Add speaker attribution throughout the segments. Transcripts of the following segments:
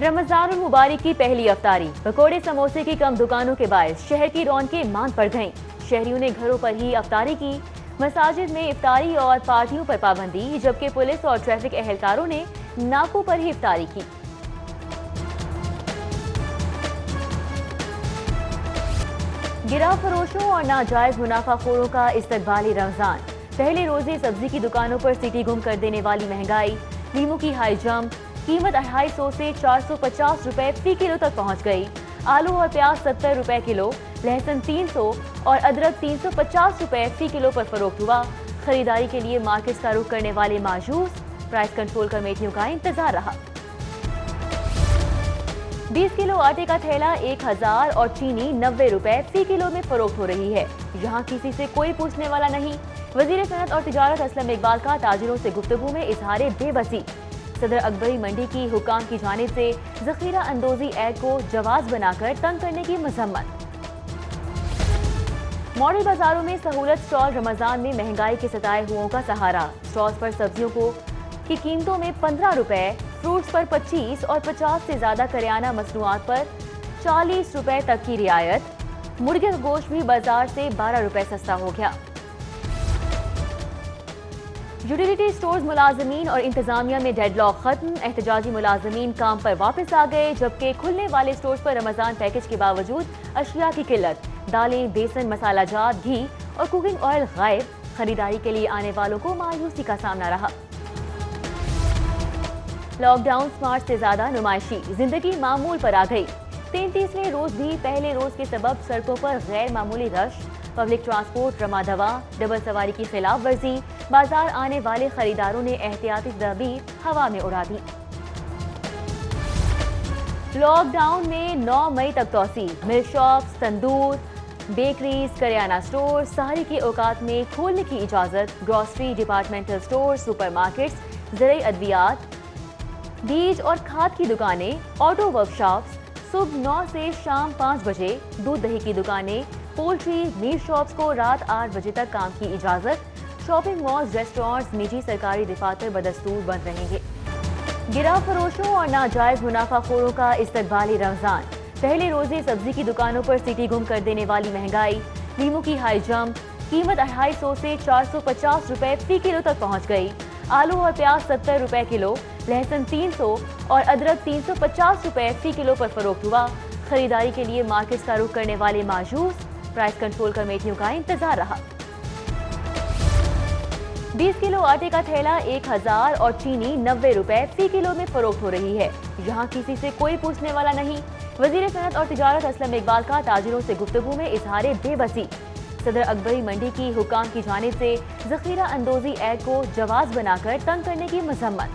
Speaker 1: रमजानुल मुबारक की पहली अफ्तारी, पकोड़े समोसे की कम दुकानों के बायस शहर की रौनकें मांद पड़ गईं। शहरियों ने घरों पर ही अफ्तारी की। मसाजिद में इफ्तारी और पार्टियों पर पाबंदी, जबकि पुलिस और ट्रैफिक एहलकारों ने नाकों पर ही इफ्तारी की। गिरा फरोशों और नाजायज मुनाफाखोरों का इस्तकबाली रमजान। पहले रोजे सब्जी की दुकानों पर सीटी गुम कर देने वाली महंगाई। लीमू की हाई जंप, कीमत 250 से 450 रुपए फी किलो तक पहुंच गई। आलू और प्याज 70 रुपए किलो, लहसुन 300 और अदरक 350 रुपए फी किलो पर फरोख्त हुआ। खरीदारी के लिए मार्केट का रुख करने वाले मायूस। प्राइस कंट्रोल कमेटियों का इंतजार रहा। 20 किलो आटे का थैला 1000 और चीनी 90 रुपए फी किलो में फरोख्त हो रही है। यहाँ किसी से कोई पूछने वाला नहीं। वजीर सनत और तिजारत असलम इकबाल का ताजिरों से गुफ्तगू में इजहार बेबसी। सदर अकबरी मंडी की हुकाम की जानिब से जखीरा अंदोजी एक्ट को जवाज बनाकर तंग करने की मजम्मत। मॉडल बाजारों में सहूलत स्टॉल रमजान में महंगाई के सताए हुओं का सहारा। स्टॉल्स पर सब्जियों की कीमतों में 15 रुपए, फ्रूट्स पर 25 और 50 से ज्यादा करियाना मसनूआत पर 40 रुपए तक की रियायत। मुर्गे का गोश्त भी बाजार से 12 रुपए सस्ता हो गया। यूटिलिटी स्टोर्स मुलाजमीन और इंतजामिया में डेडलॉक खत्म। एहतजाजी मुलाजमीन काम पर वापस आ गए, जबकि खुलने वाले स्टोर्स पर रमजान पैकेज के बावजूद अशिया की किल्लत। दालें, बेसन, मसाला जात, घी और कुकिंग ऑयल गायब। खरीदारी के लिए आने वालों को मायूसी का सामना रहा। लॉकडाउन स्मार्ट से ज्यादा नुमाइशी, जिंदगी मामूल पर आ गई। 33वें रोज भी पहले रोज के सबब सड़कों पर गैर मामूली रश। पब्लिक ट्रांसपोर्ट रमा-दवा, डबल सवारी की खिलाफ वर्जी। बाजार आने वाले खरीदारों ने एहतियाती तदबीर हवा में उड़ा दी। लॉकडाउन में 9 मई तक तोसी। मिल्क शॉप्स, तंदूर, बेकरीज, करियाना स्टोर सहरी के औकात में खोलने की इजाजत। ग्रोसरी, डिपार्टमेंटल स्टोर, सुपरमार्केट्स, ज़राई अद्वियात, बीज और खाद की दुकानें, ऑटो वर्कशॉप्स सुबह 9 से शाम 5 बजे। दूध दही की दुकानें, पोल्ट्री, मीट शॉप्स को रात 8 बजे तक काम की इजाजत। शॉपिंग मॉल्स, रेस्टोरेंट्स, निजी सरकारी दफातर बदस्तूर बंद रहेंगे। गिरा फरोशों और नाजायज मुनाफाखोरों का इस्तकबाली रमजान। पहले रोजे सब्जी की दुकानों पर सीटी गुम कर देने वाली महंगाई। लीमू की हाई जंप, कीमत 250 से 450 रुपए फी किलो तक पहुंच गई। आलू और प्याज 70 रुपए किलो, लहसुन 300 और अदरक 350 रुपए फी किलो पर फरोख्त हुआ। खरीदारी के लिए मार्केट का रुख करने वाले मायूस। प्राइस कंट्रोल कमेटियों का इंतजार रहा। 20 किलो आटे का थैला 1000 और चीनी 90 रुपए फी किलो में फरोख्त हो रही है। यहाँ किसी से कोई पूछने वाला नहीं। वजीर सनत और तिजारत असलम इकबाल का ताजिरों से गुफ्तगू में इजहार बेबसी। सदर अकबरी मंडी की हुकाम की जानिब से जखीरा अंदोजी एक्ट को जवाज बनाकर तंग करने की मजम्मत।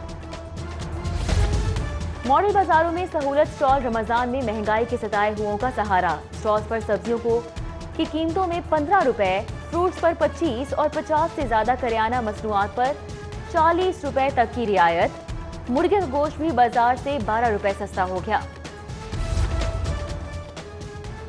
Speaker 1: मॉडल बाजारों में सहूलत स्टॉल रमजान में महंगाई के सताए हुओं का सहारा। स्टॉल्स पर सब्जियों की कीमतों में 15 रुपए, फ्रूट्स पर 25 और 50 से ज्यादा करियाना मसनूआत पर 40 रुपए तक की रियायत। मुर्गे का गोश्त भी बाजार से 12 रुपए सस्ता हो गया।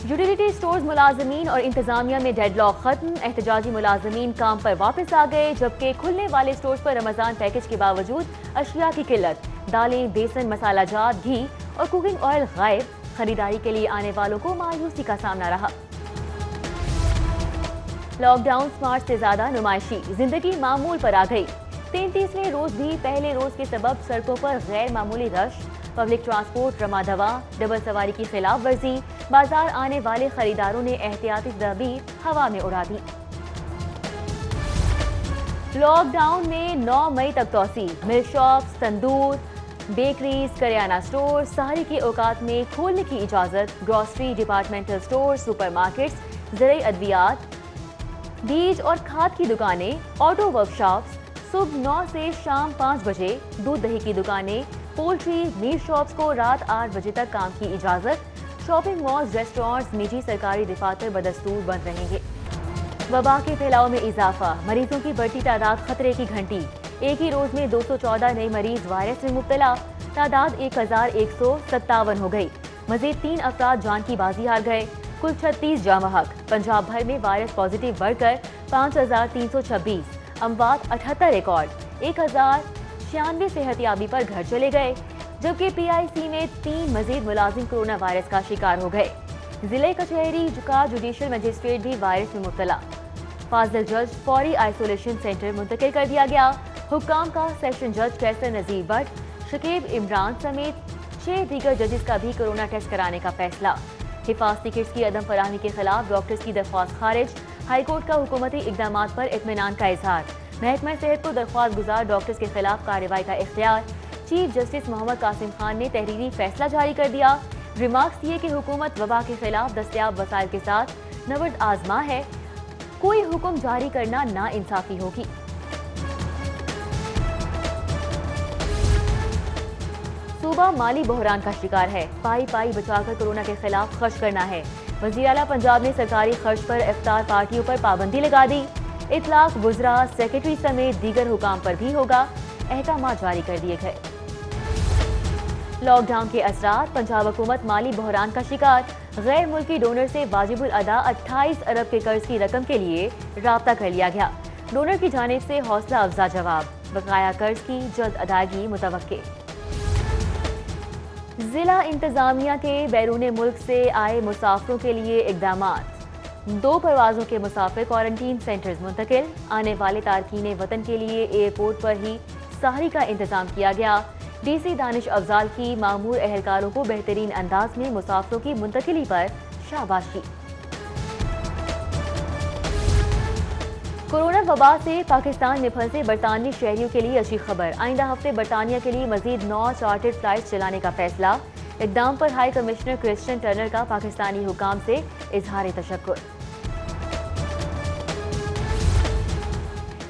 Speaker 1: यूटिलिटी स्टोर्स मुलाजमीन और इंतजामिया में डेडलॉक खत्म। एहतजाजी मुलाजमीन काम पर वापस आ गए, जबकि खुलने वाले स्टोर्स पर रमजान पैकेज के बावजूद अशिया की किल्लत। दालें, बेसन, मसाला जात, घी और कुकिंग ऑयल गायब। खरीदारी के लिए आने वालों को मायूसी का सामना रहा। लॉकडाउन स्मार्ट से ज्यादा नुमाइशी, जिंदगी मामूल पर आ गई। 33वें रोज भी पहले रोज के सबब सड़कों पर गैर मामूली रश। पब्लिक ट्रांसपोर्ट रमा-दवा, डबल सवारी की खिलाफ वर्जी। बाजार आने वाले खरीदारों ने एहतियाती तदबीर हवा में उड़ा दी। लॉकडाउन में 9 मई तक तोसी। मिल्क शॉप्स, तंदूर, बेकरीज, करियाना स्टोर सहरी के औकात में खोलने की इजाजत। ग्रोसरी, डिपार्टमेंटल स्टोर, सुपरमार्केट्स, ज़राई अद्वियात, बीज और खाद की दुकानें, ऑटो वर्कशॉप्स सुबह 9 से शाम 5 बजे। दूध दही की दुकानें, पोल्ट्री, मीट शॉप्स को रात 8 बजे तक काम की इजाजत। शॉपिंग मॉल्स, रेस्टोरेंट्स, निजी सरकारी दफातर बदस्तूर बंद रहेंगे। वबा के फैलाव में इजाफा, मरीजों की बढ़ती तादाद खतरे की घंटी। एक ही रोज में 214 नए मरीज वायरस में मुब्तला। तादाद 1157 हो गई। मजीद 3 अफराद जान की बाजी हार गए। कुल 36 जामहक। पंजाब भर में वायरस पॉजिटिव बढ़कर 5326। अमवात 78 रिकॉर्ड। 1096 सेहतियाबी पर घर चले गए। जबकि PIC में 3 मजीद मुलाजिम कोरोना वायरस का शिकार हो गए। जिले कचहरी का जुडिशियल मजिस्ट्रेट भी वायरस में मुब्तला। फाजिल जज फौरी आइसोलेशन सेंटर मुंतकिल कर दिया गया। हुक्काम का सेशन जज कैसर नजीर भट्ट, शकीब इमरान समेत 6 दीगर जजेस का भी कोरोना टेस्ट कराने का फैसला। हिफाजती किट्स की अदम फराहमी के खिलाफ डॉक्टर्स की दरख्वास्त खारिज। हाईकोर्ट का हुकूमती इकदामात पर इत्मीनान का इजहार। महकमा सेहत को दरख्वास्त गुजार डॉक्टर्स के खिलाफ कार्रवाई का इख्तियार। चीफ जस्टिस मोहम्मद कासिम खान ने तहरीरी फैसला जारी कर दिया। रिमार्क्स दिए कि हुकूमत वबा के खिलाफ दस्तयाब वसाइल के साथ नबर्द आजमा है। कोई हुक्म जारी करना नाइंसाफी होगी। सूबा माली बहरान का शिकार है। पाई पाई बचाकर कोरोना के खिलाफ खर्च करना है। वज़ीर आला पंजाब ने सरकारी खर्च पर इफ्तार पार्टियों पर पाबंदी लगा दी। इतलाक वुज़रा सेक्रेटरी समेत दीगर हुकाम पर भी होगा। अहकाम जारी कर दिए गए। लॉकडाउन के असरात, पंजाब हुकूमत माली बहरान का शिकार। गैर मुल्की डोनर से वाजिबुल अदा 28 अरब के कर्ज की रकम के लिए राब्ता कर लिया गया। डोनर की जानिब से हौसला अफजा जवाब। बकाया कर्ज की जल्द अदायगी मुतवक्के। जिला इंतजामिया के बैरून मुल्क से आए मुसाफिरों के लिए इकदामात। 2 परवाजों के मुसाफिर क्वारंटीन सेंटर्स मुंतकिल। आने वाले तारकीन वतन के लिए एयरपोर्ट पर ही सहरी का इंतजाम किया गया। DC दानिश अफजाल की मामूर एहलकारों को बेहतरीन अंदाज में मुसाफिरों की मुंतकिली पर शाबाशी। कोरोना वबा से पाकिस्तान में फंसे बरतानवी शहरियों के लिए अच्छी खबर। आइंदा हफ्ते बरतानिया के लिए मजीद 9 चार्टर्ड फ्लाइट चलाने का फैसला। इकदाम पर हाई कमिश्नर क्रिश्चियन टर्नर का पाकिस्तानी हुकाम से इजहार तशक्कुर।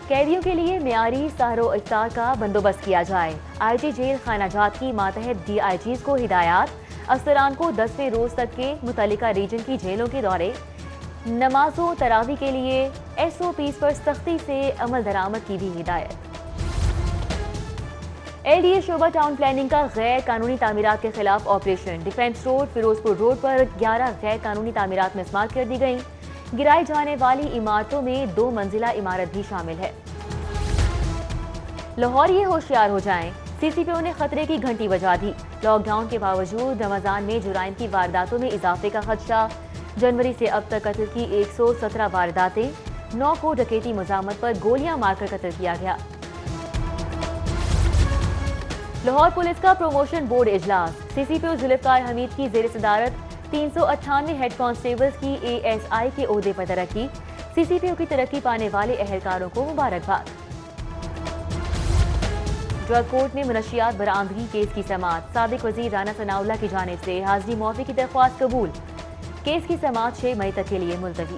Speaker 1: कैदियों के लिए मियारी सहरो इफ्तार का बंदोबस्त किया जाए। IG जेल खानाजात की मातहत DIGs को हिदायत। अफसरान को 10वें रोज तक के मुतल्लिका रीजन की जेलों के दौरे। नमाजों तरावी के लिए SOPs पर सख्ती से अमल दरामद की भी हिदायत। LDA शोबा टाउन प्लानिंग का गैर कानूनी तामीरात के खिलाफ operation. Defence road, Firozpur road पर 11 गैर कानूनी तामीरात मिस्मार कर दी गई। गिराई जाने वाली इमारतों में 2 मंजिला इमारत भी शामिल है। लाहौर ये होशियार हो जाएं, CCPO ने खतरे की घंटी बजा दी। लॉकडाउन के बावजूद रमजान में जुराइम की वारदातों में इजाफे का खदशा। जनवरी से अब तक कत्ल की 117 वारदातें। 9 को डकैती मजामत पर गोलियां मारकर कत्ल किया गया। लाहौर पुलिस का प्रमोशन बोर्ड इजलास। CCPO जुल्फकार हमीद की जेर सदारत 398 हेड कांस्टेबल्स की ASI के ओहदे पर तरक्की। CCPO की तरक्की पाने वाले एहलकारों को मुबारकबाद। ड्रग कोर्ट में मनशियात बरामदगी केस की समाअत। साबिक वजीर राना सनाउल्लाह की जानिब से हाजिरी मुआफी की दरख्वास्त कबूल। केस की समाअत 6 मई तक के लिए मुलतवी।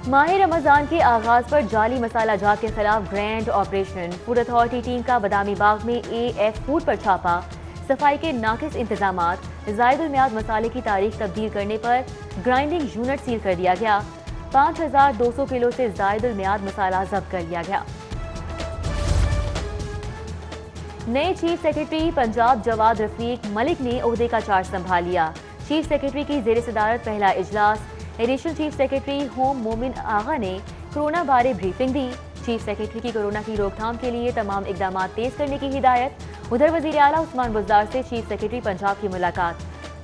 Speaker 1: माह रमजान के आगाज पर जाली मसाला जात के खिलाफ grand operation. Food authority team का बदामी बाग में AF फूड पर छापा। सफाई के नाकिस इंतजामात। जायदुल मियाद मसाले की तारीख तब्दील करने पर ग्राइंडिंग यूनिट सील कर दिया गया। 5200 किलो से जायदुल मियाद मसाला जब्त कर लिया गया। नए चीफ सेक्रेटरी पंजाब जवाद रफीक मलिक ने ओहदे का चार्ज संभाल लिया। चीफ सेक्रेटरी की जेर सदारत पहला इजलास। एडिशनल चीफ सेक्रेटरी होम मोमिन आगा ने कोरोना बारे ब्रीफिंग दी। चीफ सेक्रेटरी की कोरोना की रोकथाम के लिए तमाम इकदाम तेज करने की हिदायत। उधर वजीर आला उस्मान बुज़दार से चीफ सेक्रेटरी पंजाब की मुलाकात।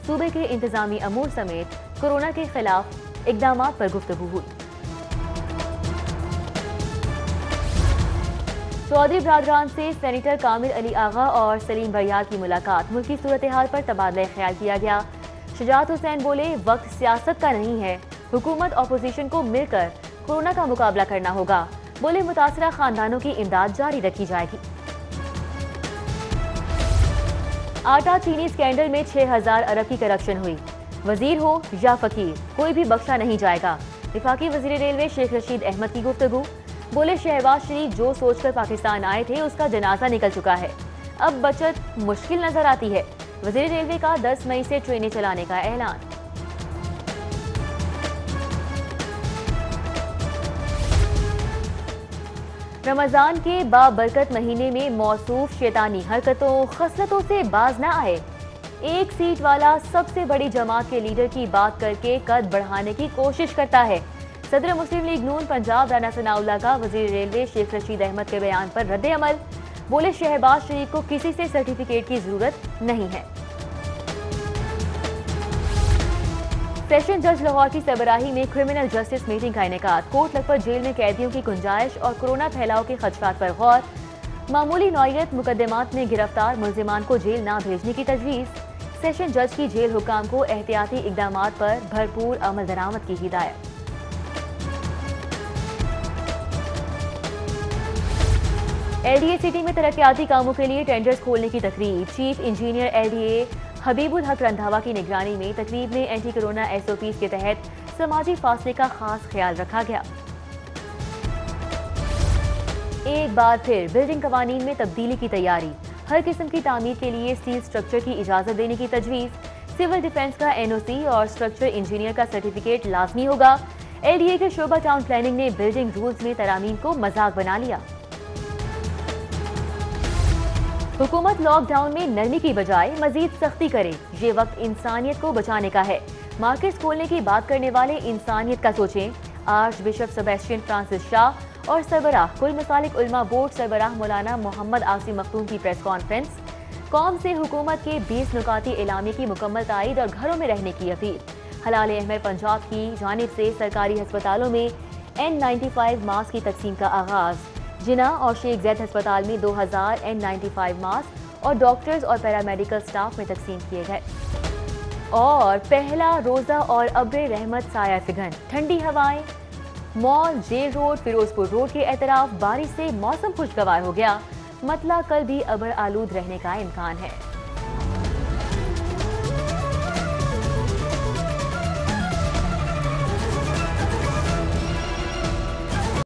Speaker 1: सूबे के इंतजामी अमूर समेत कोरोना के खिलाफ इकदाम पर गुफ्तगू हुई। चौधरी बरादरान से सेनेटर कामिल अली आगा और सलीम बयार की मुलाकात। मुल्की सूरत हाल पर तबादला ख्याल किया गया। शुजात हुसैन बोले, वक्त सियासत का नहीं है, हुकूमत अपोजिशन को मिलकर कोरोना का मुकाबला करना होगा। बोले, मुतासरा खानदानों की इमदाद जारी रखी जाएगी। आटा चीनी स्कैंडल में 6000 अरब की करप्शन हुई। वजीर हो या फकीर, कोई भी बख्शा नहीं जाएगा। विफाकी वजीर रेलवे शेख रशीद अहमद की गुफ्तगू। बोले, शहबाज शरीफ जो सोचकर पाकिस्तान आए थे उसका जनाजा निकल चुका है, अब बचत मुश्किल नजर आती है। वजीर रेलवे का 10 मई से ट्रेनें चलाने का ऐलान। रमजान के बाबरकत महीने में मौसूफ शैतानी हरकतों खसलतों से बाज न आए। एक सीट वाला सबसे बड़ी जमात के लीडर की बात करके कद बढ़ाने की कोशिश करता है। सदर मुस्लिम लीग नून पंजाब राना सनाउल्लाह का वजीर रेलवे शेख रशीद अहमद के बयान पर रद्द अमल। बोले शहबाज शरीफ को किसी से सर्टिफिकेट की जरूरत नहीं है। सेशन जज लाहौर की सरबराही में क्रिमिनल जस्टिस मीटिंग का इनेकाद। कोट लखपत जेल में कैदियों की गुंजाइश और कोरोना फैलाव के खदशात पर गौर। मामूली नौयत मुकदमात में गिरफ्तार मुलजिमान को जेल ना भेजने की तजवीज़। सेशन जज की जेल हुकाम को एहतियाती इकदामात पर भरपूर अमल दरामद की हिदायत। LDA सिटी में तरक्याती कामों के लिए टेंडर्स खोलने की तकरीब। चीफ इंजीनियर LDA हबीबुल हक रंधावा की निगरानी में तकरीब में एंटी कोरोना SOPs के तहत समाजी फासले का खास ख्याल रखा गया। एक बार फिर बिल्डिंग कवानीन में तब्दीली की तैयारी। हर किस्म की तामीर के लिए स्टील स्ट्रक्चर की इजाजत देने की तजवीज़। सिविल डिफेंस का NOC और स्ट्रक्चर इंजीनियर का सर्टिफिकेट लाजमी होगा। LDA के शोबा टाउन प्लानिंग ने बिल्डिंग रूल्स में तरामीम को मजाक बना लिया। हुकूमत लॉकडाउन में नरमी की बजाय मजीद सख्ती करे। ये वक्त इंसानियत को बचाने का है। मार्केट्स खोलने की बात करने वाले इंसानियत का सोचें। Arch bishop Sebastian Francis Shah और सरबराह कुल मसालिक उलमा बोर्ड सरबराह मौलाना मोहम्मद आसिम मखदूम की प्रेस कॉन्फ्रेंस। कौम से हुकूमत के 20 नुकाती एलामे की मुकम्मल तायद और घरों में रहने की अपील। हलाल अहमद पंजाब की जानिब से सरकारी अस्पतालों में N95 मास्क की तकसीम का आगाज। जिना और शेख जैद अस्पताल में 2000 N95 मास्क और डॉक्टर्स और पैरामेडिकल स्टाफ में तकसीम किए गए। और पहला रोजा और अब्र रहमत साया फिगन। ठंडी हवाएं। Mall, jail road, Firozpur road के एतराफ बारिश से मौसम खुशगवार हो गया। मतला कल भी अबर आलूद रहने का इम्कान है।